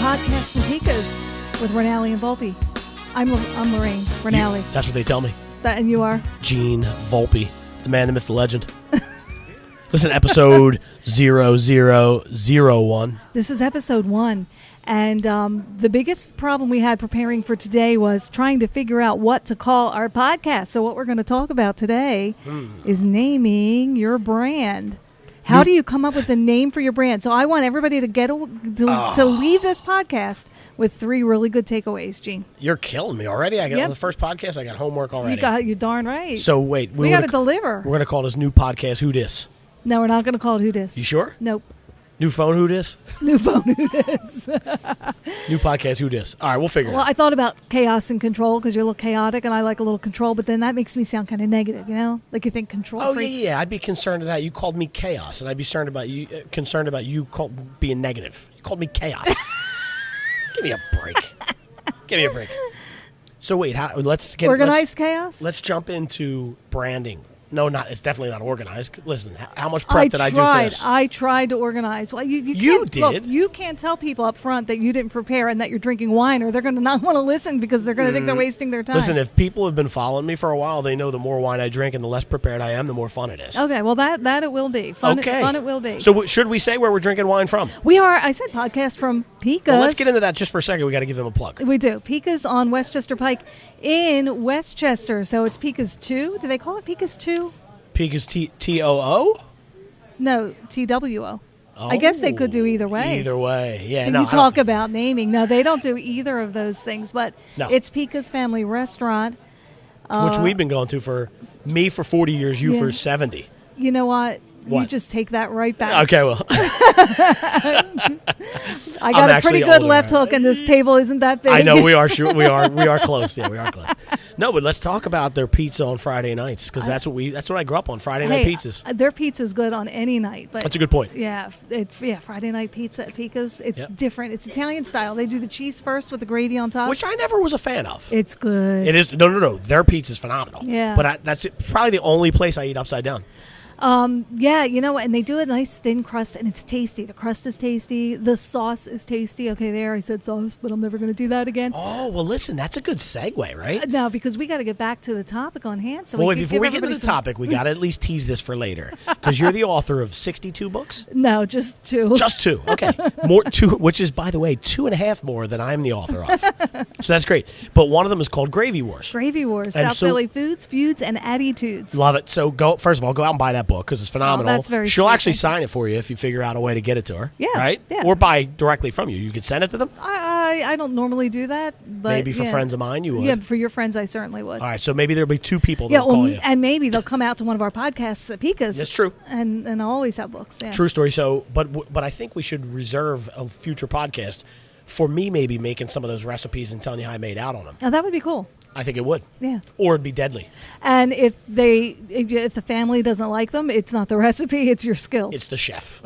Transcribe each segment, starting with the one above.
podcast from Pika's with Rinaldi and Volpe. I'm Lorraine Rinaldi. That's what they tell me. And you are? Gene Volpe, the man, the myth, the legend. Listen, episode 0001. This is episode 1. And the biggest problem we had preparing for today was trying to figure out what to call our podcast. So what we're going to talk about today is naming your brand. How do you come up with a name for your brand? So I want everybody to to leave this podcast with 3 really good takeaways, Gene. You're killing me already. On the first podcast, I got homework already. You darn right. So wait. We got to deliver. We're going to call this new podcast Who Dis. No, we're not going to call it Who Dis. You sure? Nope. New phone Who Dis? New phone Who Dis. New podcast Who Dis. All right, we'll figure it out. Well, I thought about chaos and control because you're a little chaotic and I like a little control, but then that makes me sound kind of negative, you know? Like you think control. Oh, freak. yeah. I'd be concerned with that. You called me chaos, and I'd be concerned about you being negative. You called me chaos. Give me a break. Give me a break. So wait, let's get organized chaos. Let's jump into branding. No, it's definitely not organized. Listen, how much prep did I do for this? I tried to organize. Well, you did. Look, you can't tell people up front that you didn't prepare and that you're drinking wine, or they're going to not want to listen because they're going to think they're wasting their time. Listen, if people have been following me for a while, they know the more wine I drink and the less prepared I am, the more fun it is. Okay, well that it will be. Fun it will be. So should we say where we're drinking wine from? We are. I said podcast from Pika's. Well, let's get into that just for a second. We got to give them a plug. We do. Pika's on Westchester Pike in Westchester. So it's Pika's 2. Do they call it Pika's 2? Pika's T-O-O? No, T-W-O. I guess they could do either way. Either way, yeah. So you talk about naming. No, they don't do either of those things, but it's Pika's Family Restaurant. Which we've been going to for me for 40 years, you for 70. You know what? You just take that right back. Okay, well. I got a pretty good left hook, and this table isn't that big. I know we are close. Yeah, we are close. No, but let's talk about their pizza on Friday nights because that's what I grew up on. Friday night pizzas. Their pizza's good on any night, but that's a good point. Yeah, Friday night pizza at Pika's. It's different. It's Italian style. They do the cheese first with the gravy on top, which I never was a fan of. It's good. It is. No. Their pizza's phenomenal. Yeah, but that's probably the only place I eat upside down. Yeah, you know what? And they do a nice thin crust, and it's tasty. The crust is tasty. The sauce is tasty. Okay, there I said sauce, but I'm never going to do that again. Oh, well, listen, that's a good segue, right? No, because we got to get back to the topic on hand. So before we get to the topic, we got to at least tease this for later because you're the author of 62 books. No, just 2. Just 2. Okay, more 2, which is, by the way, 2.5 more than I'm the author of. So that's great. But one of them is called Gravy Wars. Gravy Wars. South Philly foods, feuds, and attitudes. Love it. So first of all, go out and buy that book because it's phenomenal. Oh, that's very She'll sweet. actually sign it for you if you figure out a way to get it to her. Yeah. Right? Yeah. Or buy directly from you. You could send it to them? I don't normally do that. But maybe for friends of mine you would. Yeah, for your friends I certainly would. All right, so maybe there'll be 2 people that'll call you. And maybe they'll come out to one of our podcasts at Pika's. That's true. And I'll always have books. Yeah. True story. So, but I think we should reserve a future podcast for me maybe making some of those recipes and telling you how I made out on them. Oh, that would be cool. I think it would. Yeah. Or it'd be deadly. And if the family doesn't like them, it's not the recipe, it's your skills. It's the chef.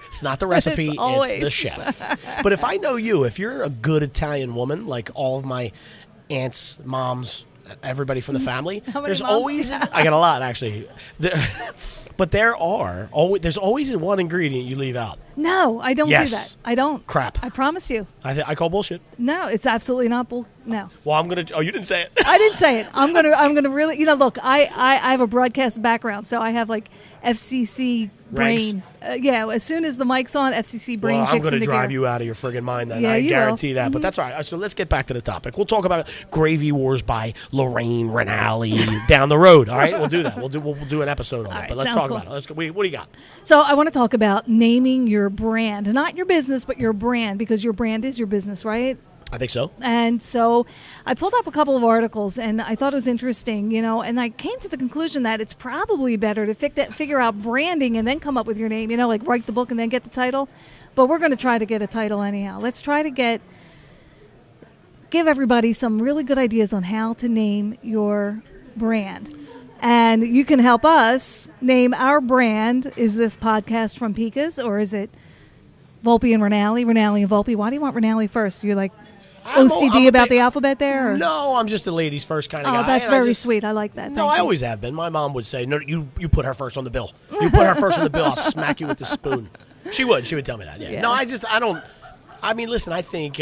It's not the recipe, it's the chef. But if I know you, if you're a good Italian woman, like all of my aunts, moms, everybody from the family, there's always, I got a lot actually. But there's always one ingredient you leave out. No, I don't do that. I don't. Crap. I promise you. I call bullshit. No, it's absolutely not no. Well, I'm going to, you didn't say it. I didn't say it. I'm going to really, look, I have a broadcast background, so I have like FCC brain. As soon as the mic's on, FCC brain kicks into gear. I'm going to drive you out of your friggin' mind then. Yeah, I guarantee will. that. Mm-hmm. But that's all right. So let's get back to the topic. We'll talk about Gravy Wars by Lorraine Rinaldi down the road. All right? We'll do that. We'll do an episode on it. But let's talk about it. Let's go. What do you got? So I want to talk about naming your brand. Not your business, but your brand, because your brand is your business, right? I think so. And so I pulled up a couple of articles, and I thought it was interesting, and I came to the conclusion that it's probably better to figure out branding and then come up with your name, like write the book and then get the title. But we're going to try to get a title anyhow. Let's try to give everybody some really good ideas on how to name your brand. And you can help us name our brand. Is this podcast from Pika's, or is it Volpe and Rinaldi and Volpe? Why do you want Rinaldi first? You're like OCD about the alphabet there? Or? No, I'm just a ladies first kind of guy. Oh, that's very sweet. I like that. No, I always have been. My mom would say, "No, you put her first on the bill. You put her first on the bill. I'll smack you with the spoon." She would tell me that. Yeah. No, I don't. I mean, listen, I think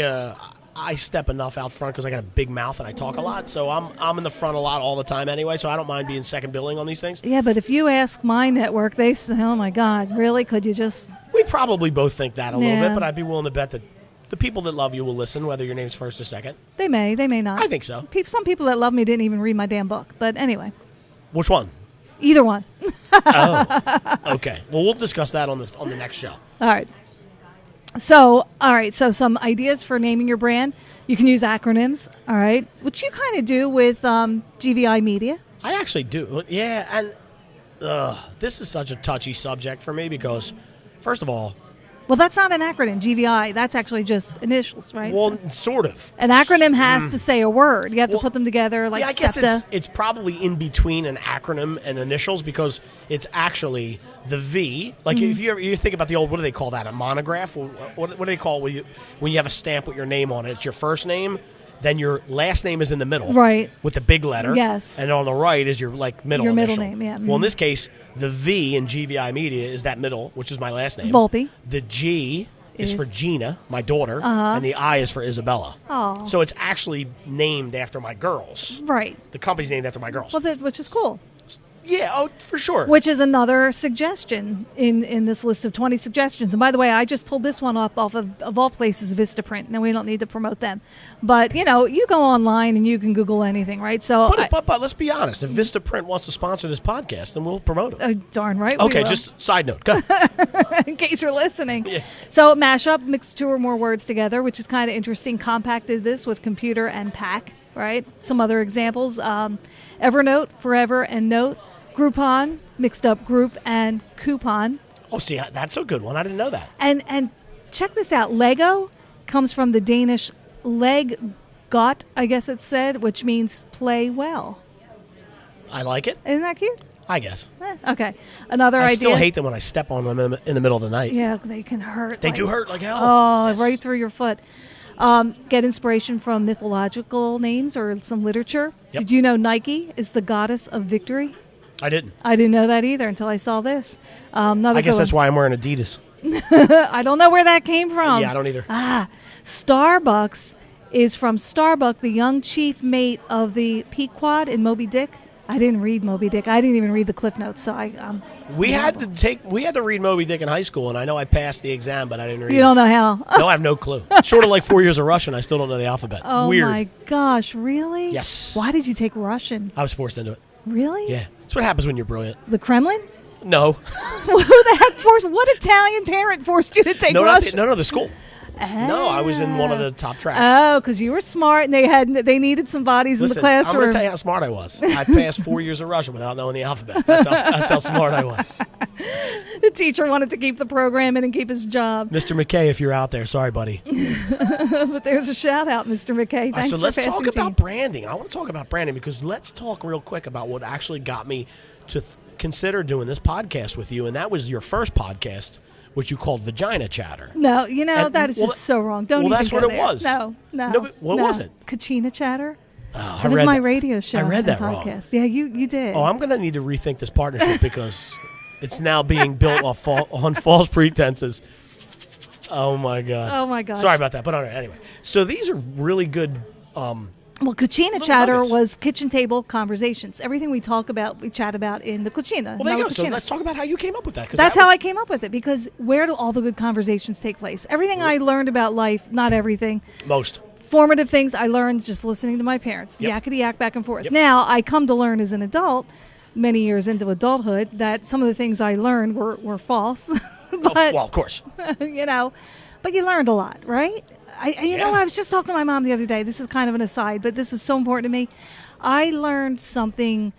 I step enough out front because I got a big mouth and I talk a lot. So I'm in the front a lot all the time anyway, so I don't mind being second billing on these things. Yeah, but if you ask my network, they say, oh, my God, really? Could you just... We probably both think that a little bit, but I'd be willing to bet that the people that love you will listen, whether your name's first or second. They may not. I think so. Some people that love me didn't even read my damn book. But anyway. Which one? Either one. Oh, okay. Well, we'll discuss that on the next show. All right. So some ideas for naming your brand. You can use acronyms, all right, which you kind of do with GVI Media. I actually do. Yeah, and this is such a touchy subject for me because, first of all... Well, that's not an acronym, GVI. That's actually just initials, right? Well, sort of. An acronym has to say a word. You have to put them together like SEPTA. I guess it's probably in between an acronym and initials because it's actually the V. Like if you think about the old, what do they call that? A monograph? What do they call when you have a stamp with your name on it? It's your first name. Then your last name is in the middle, right, with the big letter. Yes, and on the right is your middle. Your initial. middle name, yeah. Well, in this case, the V in GVI Media is that middle, which is my last name. Volpe. The G is for Gina, my daughter, and the I is for Isabella. Oh, so it's actually named after my girls. Right. The company's named after my girls. Well, which is cool. Yeah, oh, for sure. Which is another suggestion in this list of 20 suggestions. And by the way, I just pulled this one off of all places, Vistaprint. Now, we don't need to promote them. But, you go online and you can Google anything, right? So, But let's be honest. If Vistaprint wants to sponsor this podcast, then we'll promote it. Darn right we will. Okay, just side note. Go in case you're listening. Yeah. So, Mashup mixed 2 or more words together, which is kind of interesting. Compacted this with computer and pack, right? Some other examples. Evernote, Forever, and Note. Groupon, mixed up group and coupon. Oh, see, that's a good one. I didn't know that. And check this out. Lego comes from the Danish leg got, I guess it said, which means play well. I like it. Isn't that cute? I guess. Okay. Another idea. I still hate them when I step on them in the middle of the night. Yeah, they can hurt. They do hurt like hell. Oh, yes. Right through your foot. Get inspiration from mythological names or some literature. Yep. Did you know Nike is the goddess of victory? I didn't. I didn't know that either until I saw this. I guess that's why I'm wearing Adidas. I don't know where that came from. Yeah, I don't either. Starbucks is from Starbuck, the young chief mate of the Pequod in Moby Dick. I didn't read Moby Dick. I didn't even read the Cliff Notes, so we had to read Moby Dick in high school, and I know I passed the exam, but I didn't read it. You don't know how? No, I have no clue. Short of like 4 years of Russian, I still don't know the alphabet. Oh, Weird. My gosh, really? Yes. Why did you take Russian? I was forced into it. Really? Yeah. That's what happens when you're brilliant. The Kremlin? No. Who the heck forced? What Italian parent forced you to take Russian? No, the school. No, I was in one of the top tracks. Oh, because you were smart and they needed some bodies in the classroom. I'm going to tell you how smart I was. I passed 4 years of Russian without knowing the alphabet. That's how smart I was. The teacher wanted to keep the program in and keep his job. Mr. McKay, if you're out there, sorry, buddy. But there's a shout out, Mr. McKay. Thanks so for let's passing talk about branding. I want to talk about branding because let's talk real quick about what actually got me to consider doing this podcast with you, and that was your first podcast, which you called Vagina Chatter. No, that is just so wrong. Don't even that's go what there. It was. No. What was it? Kachina Chatter. Oh, it was my radio show. I read that podcast. wrong. Yeah, you did. Oh, I'm going to need to rethink this partnership because it's now being built on false pretenses. Oh, my God. Oh, my gosh. Sorry about that. But all right, anyway. So these are really good... Well, Cucina Chatter was kitchen table conversations. Everything we chat about in the Cucina. Well, there you go. So let's talk about how you came up with that. That's how I came up with it, because where do all the good conversations take place? Everything I learned about life, not everything. Most. Formative things I learned just listening to my parents. Yep. Yakety-yak back and forth. Yep. Now, I come to learn as an adult, many years into adulthood, that some of the things I learned were false. But, well, of course. But you learned a lot, right? I was just talking to my mom the other day. This is kind of an aside, but this is so important to me. I learned something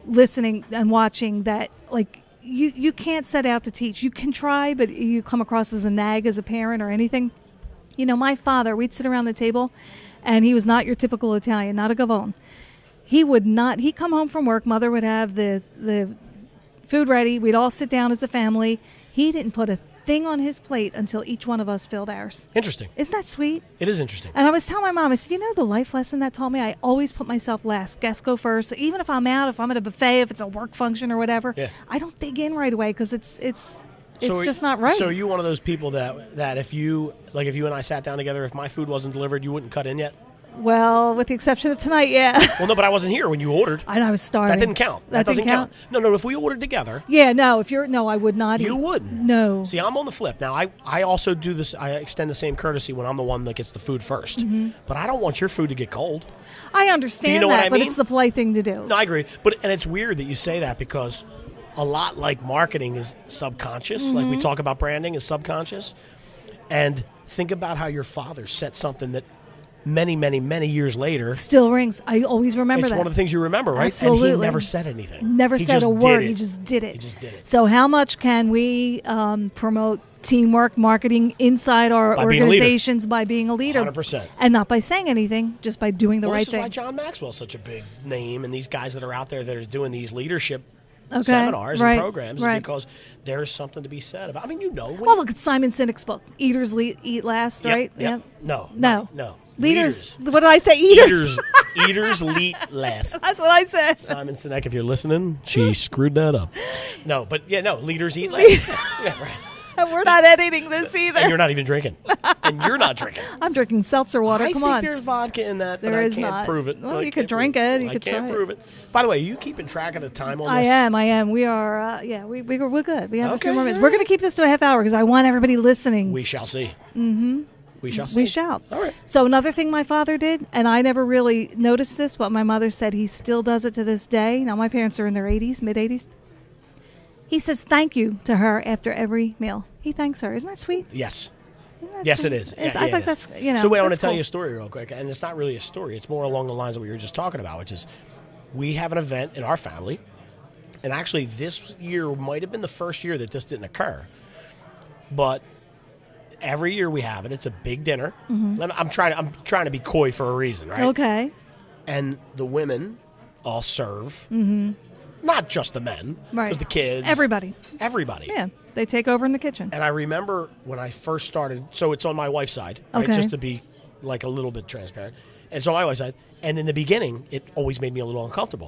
listening and watching that, like, you can't set out to teach. You can try, but you come across as a nag as a parent or anything. My father, we'd sit around the table, and he was not your typical Italian, not a Gavone. He'd come home from work. Mother would have the food ready. We'd all sit down as a family. He didn't put a thing on his plate until each one of us filled ours. Interesting. Isn't that sweet? It is interesting. And I was telling my mom, I said, the life lesson that taught me, I always put myself last. Guests go first. Even if I'm out, if I'm at a buffet, if it's a work function or whatever, I don't dig in right away because it's It's just not right. So are you one of those people that if you and I sat down together, if my food wasn't delivered, you wouldn't cut in yet? Well, with the exception of tonight, yeah. Well, no, but I wasn't here when you ordered. I was starving. That didn't count. That doesn't count. No, if we ordered together. Yeah, no, I would not eat. You wouldn't. No. See, I'm on the flip. Now, I also do this. I extend the same courtesy when I'm the one that gets the food first. Mm-hmm. But I don't want your food to get cold. I understand that, but it's the polite thing to do. No, I agree. And it's weird that you say that because a lot like marketing is subconscious. Mm-hmm. Like we talk about branding is subconscious. And think about how your father set something that many, many, many years later still rings. I always remember that. It's one of the things you remember, right? Absolutely. And he never said anything. Never said a word. He just did it. He just did it. So how much can we promote teamwork, marketing inside our organizations by being a leader? 100%. And not by saying anything, just by doing the right thing. This is why John Maxwell's such a big name, and these guys that are out there that are doing these leadership seminars and programs, is because there's something to be said about. I mean, well, look at Simon Sinek's book, Eaters Eat Last, right? Yep. No. Leaders. What did I say? Eaters. Eaters eat last. That's what I said. Simon Sinek, if you're listening, she screwed that up. No, but leaders eat last. Yeah, right. And we're not editing this either. And you're not even drinking. And you're not drinking. I'm drinking seltzer water. Come on. I think there's vodka in that, but I can't prove it. Well, you could drink it. You could try it. I can't prove it. By the way, are you keeping track of the time on this? I am. We are, we're good. We have a few more minutes. We're going to keep this to a half hour because I want everybody listening. We shall see. Mm-hmm. We shall see. We shall. All right. So another thing my father did, and I never really noticed this, but my mother said he still does it to this day. Now, my parents are in their 80s, mid-80s. He says thank you to her after every meal. He thanks her. Isn't that sweet? Yes. Yes, sweet? It is. I think that's, So wait, I want to tell you a story real quick. And it's not really a story. It's more along the lines of what you were just talking about, which is we have an event in our family. And actually, this year might have been the first year that this didn't occur. But every year we have it. It's a big dinner. Mm-hmm. And I'm trying to be coy for a reason, right? Okay. And the women all serve. Mm-hmm. Not just the men, because the kids. Everybody. Yeah, they take over in the kitchen. And I remember when I first started, so it's on my wife's side, right? Just to be like a little bit transparent. And it's on my wife's side. And in the beginning, it always made me a little uncomfortable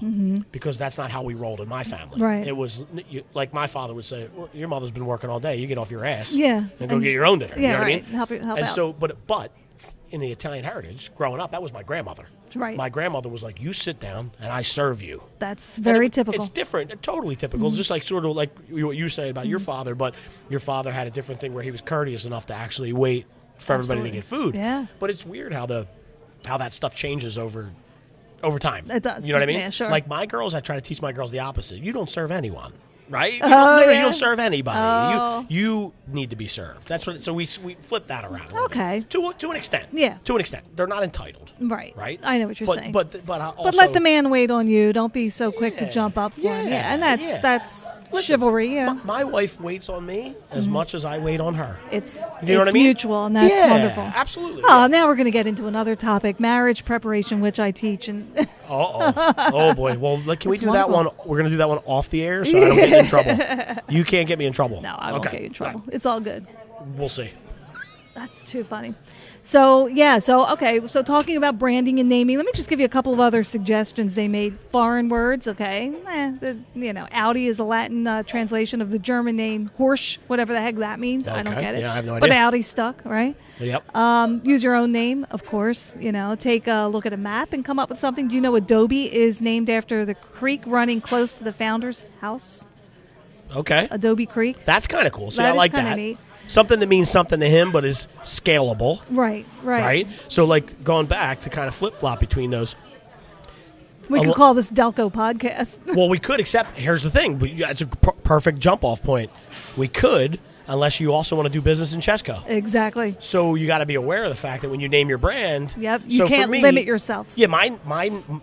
because that's not how we rolled in my family. Right. It was like my father would say, well, your mother's been working all day. You get off your ass and go get your own dinner. Yeah, you know what I mean? Help out. And so, but in the Italian heritage, growing up, that was my grandmother. Right. My grandmother was like, you sit down and I serve you. That's very typical. It's different, totally typical. It's just like sort of like what you say about your father, but your father had a different thing where he was courteous enough to actually wait for everybody to get food. Yeah. But it's weird how that stuff changes over time. It does. You know what I mean? Yeah, sure. Like my girls, I try to teach my girls the opposite. You don't serve anyone. Right? You don't serve anybody. Oh. You need to be served. That's what. So we flip that around. Okay. To an extent. Yeah. To an extent, they're not entitled. Right. Right. I know what you're saying. But let the man wait on you. Don't be so quick to jump up for him. Yeah. And that's chivalry. Yeah. My wife waits on me as much as I wait on her. It's know what I mean? mutual, and that's wonderful. Absolutely. Oh, now we're going to get into another topic: marriage preparation, which I teach. And oh boy. Well, can we do that one? We're going to do that one off the air, so I don't get in trouble. You can't get me in trouble. No, I won't get you in trouble. Right. It's all good. We'll see. That's too funny. So talking about branding and naming, let me just give you a couple of other suggestions they made. Foreign words, okay. Audi is a Latin translation of the German name Horsch, whatever the heck that means. Okay. I don't get it. Yeah, I have no idea. But Audi stuck, right? Yep. Use your own name, of course. Take a look at a map and come up with something. Do you know Adobe is named after the creek running close to the founder's house? Okay. Adobe Creek. That's kind of cool. See, I like that. Neat. Something that means something to him, but is scalable. Right. So, like, going back to kind of flip-flop between those. We could call this Delco Podcast. Well, we could, except here's the thing. It's a perfect jump-off point. We could, unless you also want to do business in Chesco. Exactly. So you got to be aware of the fact that when you name your brand, you can't limit yourself. Yeah, mine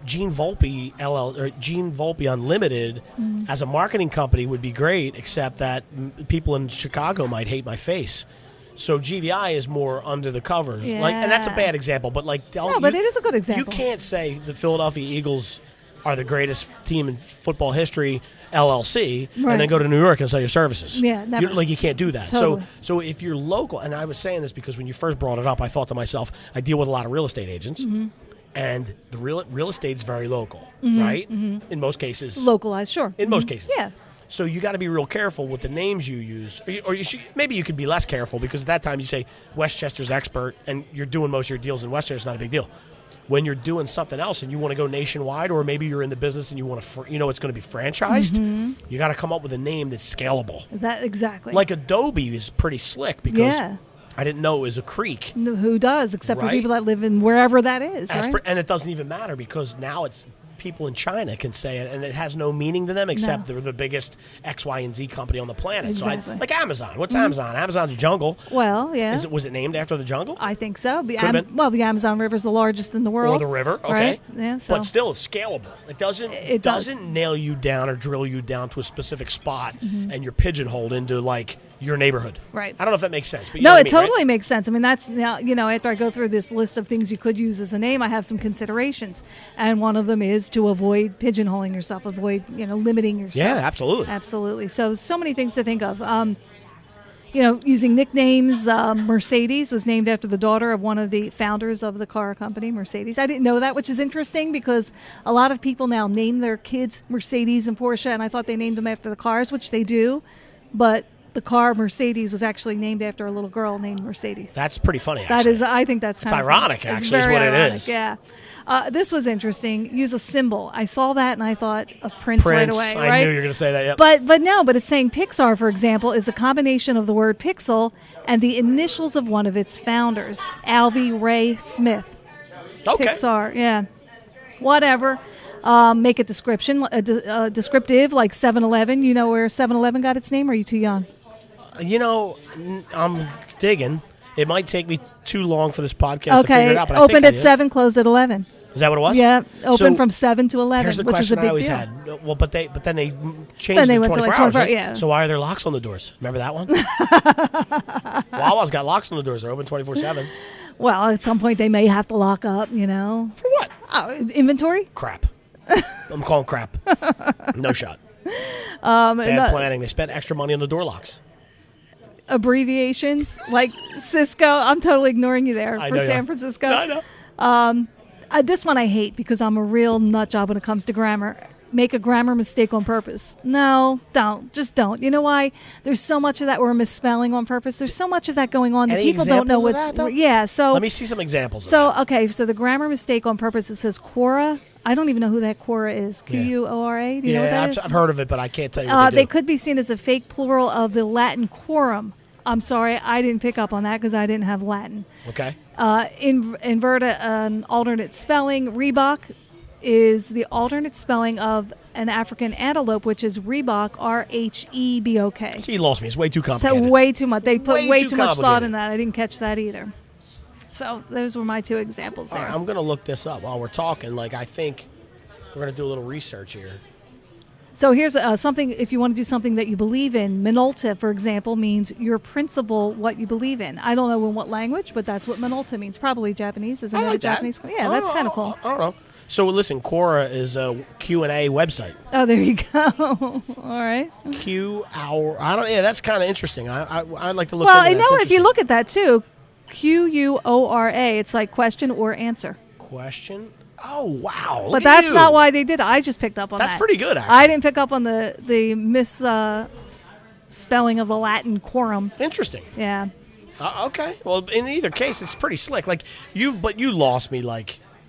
Gene Volpe or Gene Volpe Unlimited as a marketing company would be great, except that people in Chicago might hate my face. So GVI is more under the covers, and that's a bad example. But but it is a good example. You can't say the Philadelphia Eagles are the greatest team in football history, LLC, and then go to New York and sell your services. Yeah, never. You can't do that. Totally. So if you're local, and I was saying this because when you first brought it up, I thought to myself, I deal with a lot of real estate agents, and the real estate's very local, right? In most cases. Localized, sure. In most cases. Yeah. So you got to be real careful with the names you use, or maybe you could be less careful because at that time you say Westchester's expert, and you're doing most of your deals in Westchester. It's not a big deal. When you're doing something else and you want to go nationwide, or maybe you're in the business and you want to, it's going to be franchised, you got to come up with a name that's scalable. That exactly. Like Adobe is pretty slick because I didn't know it was a creek. Who does, except for people that live in wherever that is, right? And it doesn't even matter because now it's people in China can say it, and it has no meaning to them except they're the biggest X, Y, and Z company on the planet. Exactly. So like Amazon. What's Amazon? Amazon's a jungle. Well, yeah. Was it named after the jungle? I think so. The Amazon River is the largest in the world. Or the river, okay. Right? Yeah, so. But still, it's scalable. It doesn't nail you down or drill you down to a specific spot and you're pigeonholed into like your neighborhood. Right. I don't know if that makes sense. But no, it totally makes sense. I mean, that's now, after I go through this list of things you could use as a name, I have some considerations. And one of them is to avoid pigeonholing yourself, avoid, limiting yourself. Yeah, absolutely. Absolutely. So many things to think of. Using nicknames. Mercedes was named after the daughter of one of the founders of the car company, Mercedes. I didn't know that, which is interesting because a lot of people now name their kids Mercedes and Porsche, and I thought they named them after the cars, which they do. But the car Mercedes was actually named after a little girl named Mercedes. That's pretty funny, actually. That is, I think that's kind of ironic, funny. Actually, is what ironic, it is. Yeah. This was interesting. Use a symbol. I saw that and I thought of Prince right away. Right? I knew you were going to say that, yep. But it's saying Pixar, for example, is a combination of the word pixel and the initials of one of its founders, Alvy Ray Smith. Okay. Pixar, yeah. Whatever. Make it descriptive, like 7-Eleven. You know where 7-Eleven got its name, or are you too young? I'm digging. It might take me too long for this podcast to figure it out. But opened at 7, closed at 11. Is that what it was? Yeah, opened from 7 to 11, here's the which is a question big I always deal. had. Well, but then they changed it to 24 hours. Right? Yeah. So why are there locks on the doors? Remember that one? Wawa's got locks on the doors. They're open 24/7. Well, at some point they may have to lock up. For what? Inventory. Crap. I'm calling crap. No shot. Bad planning. They spent extra money on the door locks. Abbreviations like Cisco. I'm totally ignoring you there for San Francisco. No, I know. This one I hate because I'm a real nut job when it comes to grammar. Make a grammar mistake on purpose. No, don't. Just don't. You know why? There's so much of that we're misspelling on purpose. There's so much of that going on that people don't know what's. Yeah. So let me see some examples. So the grammar mistake on purpose. It says Quora. I don't even know who that Quora is. Quora. Do you know what that is? I've heard of it, but I can't tell you what they could be seen as a fake plural of the Latin quorum. I'm sorry, I didn't pick up on that because I didn't have Latin. Okay. Invert an alternate spelling. Reebok is the alternate spelling of an African antelope, which is Reebok, Rhebok. See, you lost me. It's way too complicated. So way too much. They put way too much thought in that. I didn't catch that either. So those were my two examples there. All right, I'm going to look this up while we're talking. I think we're going to do a little research here. So here's something, if you want to do something that you believe in. Minolta, for example, means your principle, what you believe in. I don't know in what language, but that's what Minolta means. Probably Japanese. Isn't it Japanese? Yeah, that's kind of cool. I don't know. So listen, Quora is a Q&A website. Oh, there you go. All right. That's kind of interesting. I'd like to look into that. Well, if you look at that too, Quora, it's like question or answer. Question? Oh, wow. But that's not why they did it. I just picked up on that. That's pretty good, actually. I didn't pick up on the misspelling of the Latin quorum. Interesting. Yeah. Okay. Well, in either case, it's pretty slick. You lost me,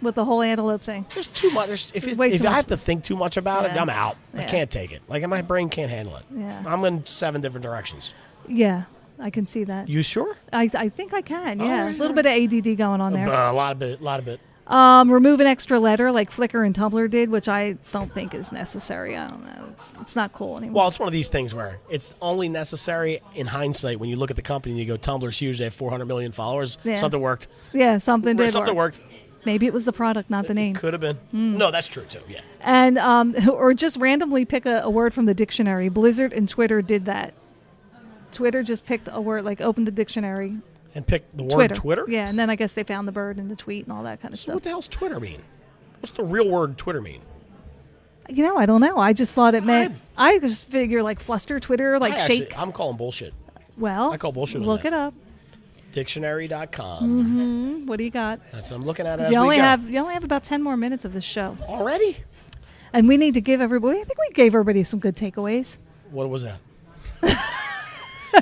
with the whole antelope thing. Just too much. If I have to think too much about it, I'm out. Yeah. I can't take it. My brain can't handle it. Yeah. I'm in 7 different directions. Yeah. I can see that. You sure? I think I can, yeah. A little bit of ADD going on there. A lot of it. Remove an extra letter like Flickr and Tumblr did, which I don't think is necessary. I don't know. It's not cool anymore. Well, it's one of these things where it's only necessary in hindsight when you look at the company and you go, Tumblr's huge, they have 400 million followers. Yeah. Something worked. Yeah, something worked. Maybe it was the product, not the name. Could have been. No, that's true, too, yeah. And or just randomly pick a word from the dictionary. Blizzard and Twitter did that. Twitter just picked a word, opened the dictionary. And picked the word Twitter? Yeah, and then I guess they found the bird in the tweet and all that kind of stuff. What the hell's Twitter mean? What's the real word Twitter mean? I don't know. I just thought it meant, I just figure fluster, Twitter, shake. I'm calling bullshit. Well, I call bullshit on look it up. Dictionary.com. Mm-hmm. What do you got? That's what I'm looking at as you only have about 10 more minutes of this show. Already? And we need to give everybody, I think we gave everybody some good takeaways. What was that?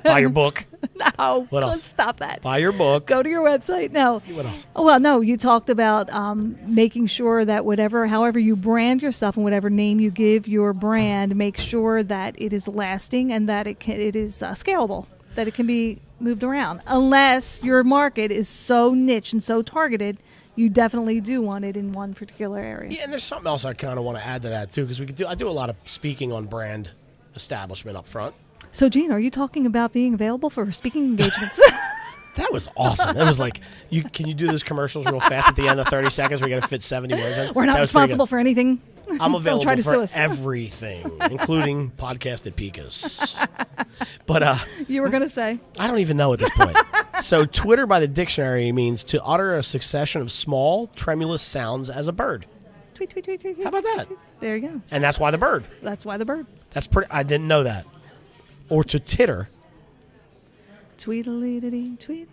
Buy your book. No. What else? Let's stop that. Buy your book. Go to your website. No. What else? Oh, well, no. You talked about making sure that however you brand yourself and whatever name you give your brand, make sure that it is lasting and that it is scalable, that it can be moved around. Unless your market is so niche and so targeted, you definitely do want it in one particular area. Yeah, and there's something else I kind of want to add to that too, because I do a lot of speaking on brand establishment up front. So, Gene, are you talking about being available for speaking engagements? That was awesome. It was like, can you do those commercials real fast at the end of 30 seconds? We got to fit 70 words in. We're not responsible for anything. I'm available for everything, including podcast at Pika's. But you were going to say? I don't even know at this point. So Twitter by the dictionary means to utter a succession of small, tremulous sounds as a bird. Tweet, tweet, tweet, tweet. How about that? There you go. And that's why the bird. That's why the bird. That's pretty. I didn't know that. Or to titter. Tweedledee, tweet.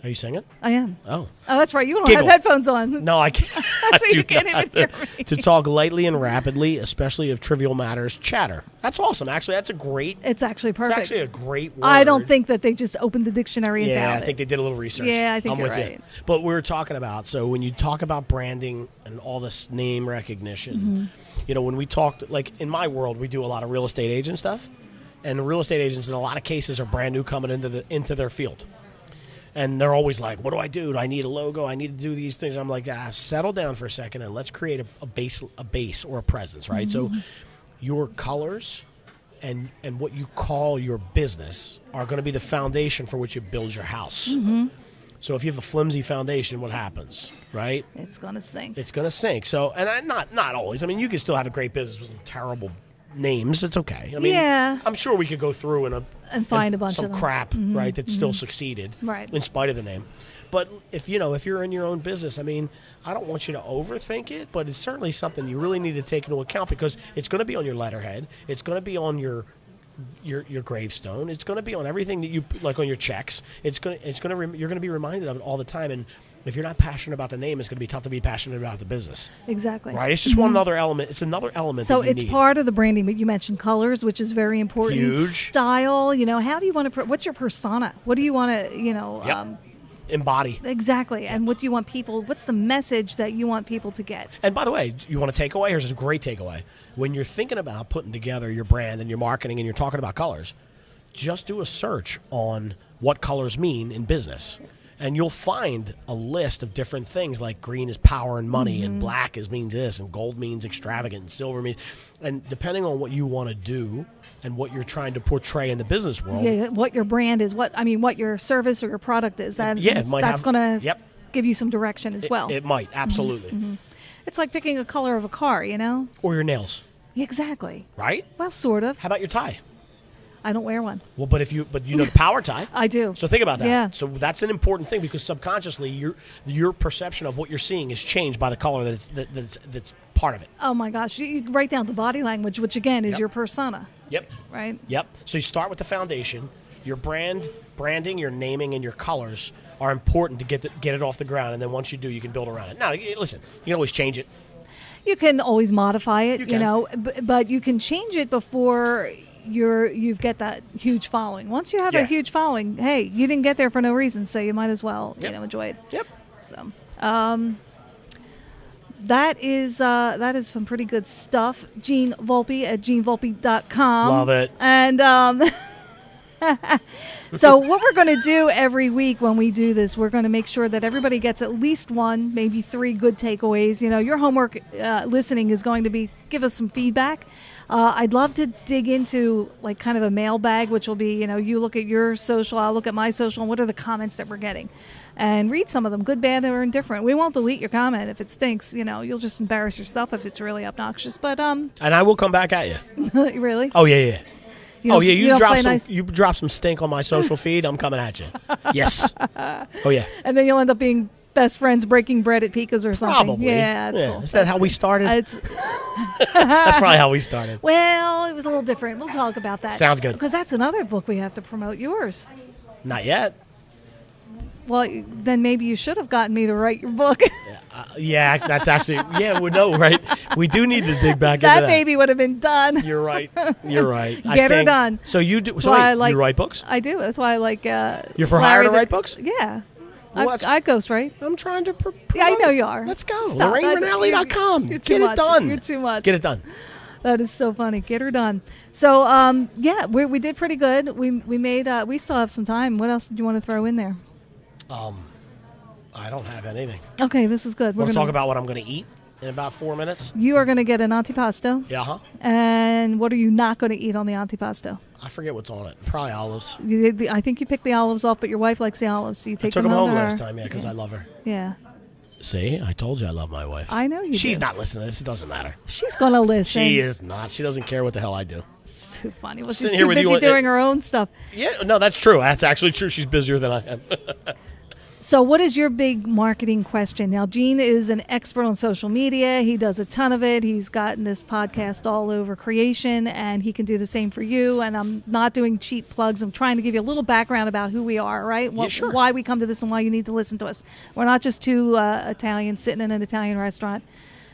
Are you singing? I am. Oh, that's right. You don't Giggle. have headphones on. No, I can't. So you can't even hear me. To talk lightly and rapidly, especially of trivial matters, chatter. That's awesome. Actually, that's a great. It's actually perfect. It's actually a great word. I don't think that they just opened the dictionary and found it. Yeah, I think they did a little research. Yeah, I think I'm you're with right. you. But we were talking about, so when you talk about branding and all this name recognition, when we talked, like in my world, we do a lot of real estate agent stuff. And real estate agents, in a lot of cases, are brand new coming into their field. And they're always like, what do I do? Do I need a logo? I need to do these things. I'm like, settle down for a second and let's create a base or a presence, right? So your colors and what you call your business are going to be the foundation for which you build your house. So if you have a flimsy foundation, what happens, right? It's going to sink. It's going to sink. So, and not always. I mean, you can still have a great business with some terrible names. It's okay. I mean, yeah. I'm sure we could go through and find a bunch of some them. crap, right, that still succeeded, right, in spite of the name. But if you're in your own business, I mean, I don't want you to overthink it, but it's certainly something you really need to take into account because it's going to be on your letterhead. It's going to be on your gravestone. It's going to be on everything that you like on your checks. You're going to be reminded of it all the time. And if you're not passionate about the name, it's going to be tough to be passionate about the business. Exactly. Right? It's just one other element. It's another element. So it's part of the branding. But you mentioned colors, which is very important. Huge. Style. How do you want to? What's your persona? What do you want to? Embody. Exactly. And what do you want people? What's the message that you want people to get? And by the way, you want a takeaway? Here's a great takeaway. When you're thinking about putting together your brand and your marketing and you're talking about colors, just do a search on what colors mean in business. And you'll find a list of different things like green is power and money and black means this and gold means extravagant and silver means. And depending on what you want to do and what you're trying to portray in the business world. Yeah, what your brand is, what your service or your product is. That's going to give you some direction as well. It might, absolutely. It's like picking a color of a car, Or your nails. Exactly. Right? Well, sort of. How about your tie? I don't wear one. Well, but you know the power tie. I do. So think about that. Yeah. So that's an important thing because subconsciously your perception of what you're seeing is changed by the color that's part of it. Oh my gosh! You write down the body language, which again is your persona. Yep. Right. Yep. So you start with the foundation. Your branding, your naming, and your colors are important to get it off the ground. And then once you do, you can build around it. Now, listen, you can always change it. You can always modify it, but you can change it before you've got that huge following. Once you have a huge following, hey, you didn't get there for no reason, so you might as well enjoy it. Yep. So that is some pretty good stuff. Gene Volpe at genevolpe.com. Love it. And so what we're going to do every week when we do this, we're going to make sure that everybody gets at least one, maybe 3 good takeaways. Your homework listening is going to be give us some feedback. I'd love to dig into like kind of a mailbag, which will be, you look at your social, I'll look at my social, and what are the comments that we're getting? And read some of them, good, bad, or indifferent. We won't delete your comment if it stinks. You'll just embarrass yourself if it's really obnoxious. But and I will come back at you. Really? Oh yeah. You drop some stink on my social feed, I'm coming at you. Yes. Oh yeah. And then you'll end up being best friends breaking bread at Pika's or something. Probably. Yeah, that's cool. Is that how we started? That's probably how we started. Well, it was a little different. We'll talk about that. Sounds good. Because that's another book we have to promote. Yours. Not yet. Well, then maybe you should have gotten me to write your book. Yeah, that's actually, we know, right? We do need to dig back into that. That baby would have been done. You're right. You're right. Get her done. So you do, so wait, you write books? I do. That's why I like You're for hire to write books? Yeah. Well, I ghostwrite. I'm trying to Yeah, I know you are. Let's go. Stop. LorraineRinaldi.com. You're Get it done. You're too much. Get it done. That is so funny. Get her done. So, we did pretty good. We made. We still have some time. What else did you want to throw in there? I don't have anything. Okay, this is good. We're going to talk about what I'm going to eat in about 4 minutes. You are going to get an antipasto. Yeah, huh? And what are you not going to eat on the antipasto? I forget what's on it. Probably olives. I think you picked the olives off, but your wife likes the olives, so you take them home. I took them home her. last time, because I love her. Yeah. See, I told you I love my wife. I know you She's do. not listening to this. It doesn't matter. She's going to listen. She is not. She doesn't care what the hell I do. It's too funny. Well, she's Sitting too here with busy you doing her own stuff. Yeah, no, that's true. That's actually true. She's busier than I am. So what is your big marketing question? Now, Gene is an expert on social media. He does a ton of it. He's gotten this podcast all over creation, and he can do the same for you. And I'm not doing cheap plugs. I'm trying to give you a little background about who we are, right? Yeah, sure. Why we come to this and why you need to listen to us. We're not just two Italians sitting in an Italian restaurant.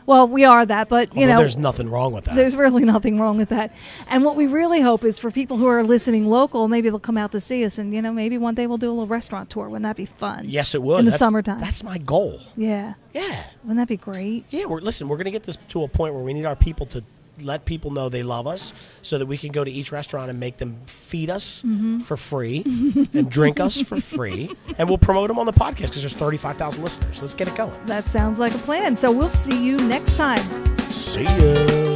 Well, we are that, but, you know. There's nothing wrong with that. There's really nothing wrong with that. And what we really hope is for people who are listening local, maybe they'll come out to see us, and, maybe one day we'll do a little restaurant tour. Wouldn't that be fun? Yes, it would. In the summertime. That's my goal. Yeah. Yeah. Wouldn't that be great? Yeah, we're going to get this to a point where we need our people to let people know they love us so that we can go to each restaurant and make them feed us for free and drink us for free. And we'll promote them on the podcast because there's 35,000 listeners. Let's get it going. That sounds like a plan. So we'll see you next time. See ya.